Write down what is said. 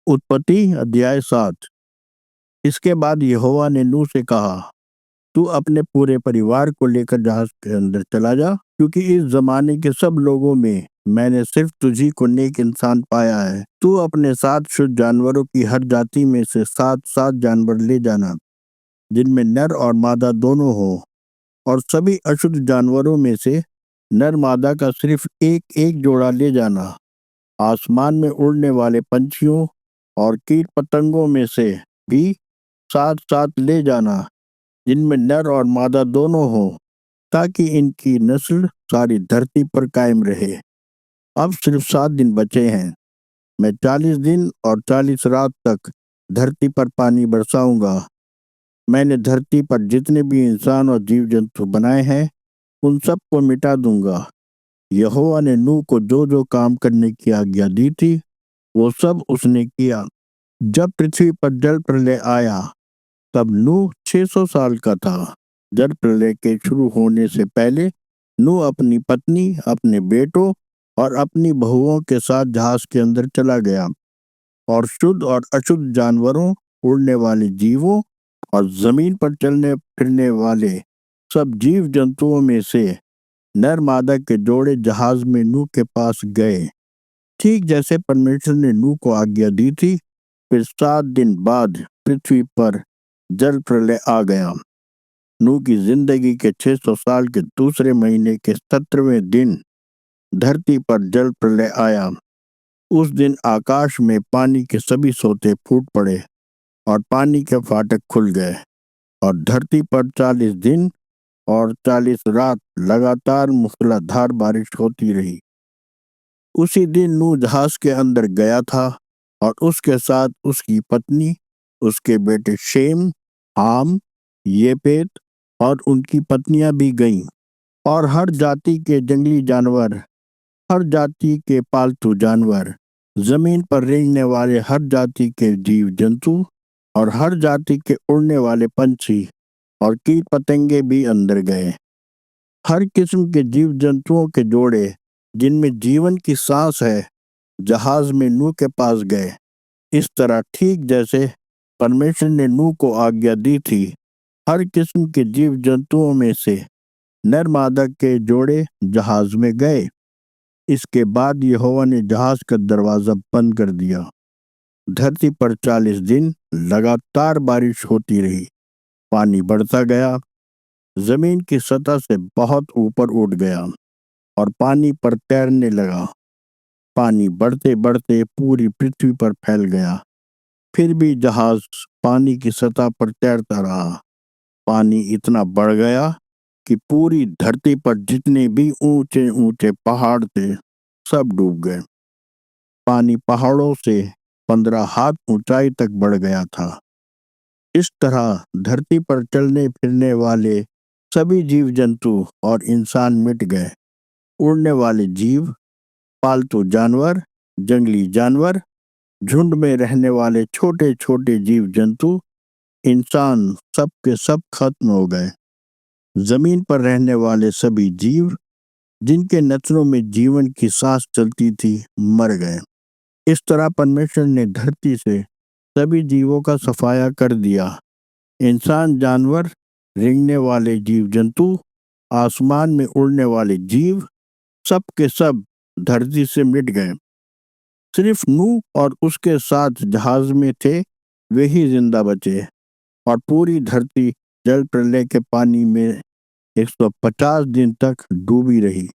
उत्पत्ति अध्याय 7। इसके बाद यहोवा ने नूह से कहा, तू अपने पूरे परिवार को लेकर जहाज के अंदर चला जा, क्योंकि इस जमाने के सब लोगों में मैंने सिर्फ तुझी को नेक इंसान पाया है। तू अपने साथ शुद्ध जानवरों की हर जाति में से 7-7 जानवर ले जाना, जिनमें नर और मादा दोनों हो, और सभी अशुद्ध जानवरों में से नर मादा का सिर्फ एक एक जोड़ा ले जाना। आसमान में उड़ने वाले पंछियों और कीट पतंगों में से भी 7-7 ले जाना, जिनमें नर और मादा दोनों हो, ताकि इनकी नस्ल सारी धरती पर कायम रहे। अब सिर्फ 7 दिन बचे हैं। मैं 40 दिन और 40 रात तक धरती पर पानी बरसाऊंगा। मैंने धरती पर जितने भी इंसान और जीव जंतु बनाए हैं, उन सब को मिटा दूंगा। यहोवा ने नूह को जो जो काम करने की आज्ञा दी थी, वो सब उसने किया। जब पृथ्वी पर जल प्रलय आया, तब नूह 600 साल का था। जल प्रलय के शुरू होने से पहले नूह अपनी पत्नी, अपने बेटों और अपनी बहुओं के साथ जहाज के अंदर चला गया, और शुद्ध और अशुद्ध जानवरों, उड़ने वाले जीवों और जमीन पर चलने फिरने वाले सब जीव जंतुओं में से नर मादा के जोड़े जहाज में नूह के पास गए, ठीक जैसे परमेश्वर ने नूह को आज्ञा दी थी। फिर 7 दिन बाद पृथ्वी पर जल प्रलय आ गया। नूह की जिंदगी के 600 साल के दूसरे महीने के 17वें दिन धरती पर जल प्रलय आया। उस दिन आकाश में पानी के सभी सोते फूट पड़े और पानी के फाटक खुल गए, और धरती पर 40 दिन और 40 रात लगातार मूसलाधार बारिश होती रही। उसी दिन नूह जहाज के अंदर गया था, और उसके साथ उसकी पत्नी, उसके बेटे शेम, हाम, येपेत और उनकी पत्नियां भी गईं, और हर जाति के जंगली जानवर, हर जाति के पालतू जानवर, जमीन पर रेंगने वाले हर जाति के जीव जंतु और हर जाति के उड़ने वाले पंछी और कीट पतंगे भी अंदर गए। हर किस्म के जीव जंतुओं के जोड़े, जिनमें जीवन की सांस है, जहाज में नूह के पास गए। इस तरह ठीक जैसे परमेश्वर ने नूह को आज्ञा दी थी, हर किस्म के जीव जंतुओं में से नर मादा के जोड़े जहाज में गए। इसके बाद यहोवा ने जहाज का दरवाजा बंद कर दिया। धरती पर 40 दिन लगातार बारिश होती रही। पानी बढ़ता गया, जमीन की सतह से बहुत ऊपर उठ गया और पानी पर तैरने लगा। पानी बढ़ते बढ़ते पूरी पृथ्वी पर फैल गया। फिर भी जहाज पानी की सतह पर तैरता रहा। पानी इतना बढ़ गया कि पूरी धरती पर जितने भी ऊंचे ऊंचे पहाड़ थे, सब डूब गए। पानी पहाड़ों से 15 हाथ ऊंचाई तक बढ़ गया था। इस तरह धरती पर चलने फिरने वाले सभी जीव जंतु और इंसान मिट गए। उड़ने वाले जीव, पालतू जानवर, जंगली जानवर, झुंड में रहने वाले छोटे छोटे जीव जंतु, इंसान, सब के सब खत्म हो गए। जमीन पर रहने वाले सभी जीव, जिनके नथनों में जीवन की सांस चलती थी, मर गए। इस तरह परमेश्वर ने धरती से सभी जीवों का सफाया कर दिया। इंसान, जानवर, रेंगने वाले जीव जंतु, आसमान में उड़ने वाले जीव, सब के सब धरती से मिट गए। सिर्फ नूह और उसके साथ जहाज में थे, वे ही जिंदा बचे, और पूरी धरती जल प्रलय के पानी में 150 दिन तक डूबी रही।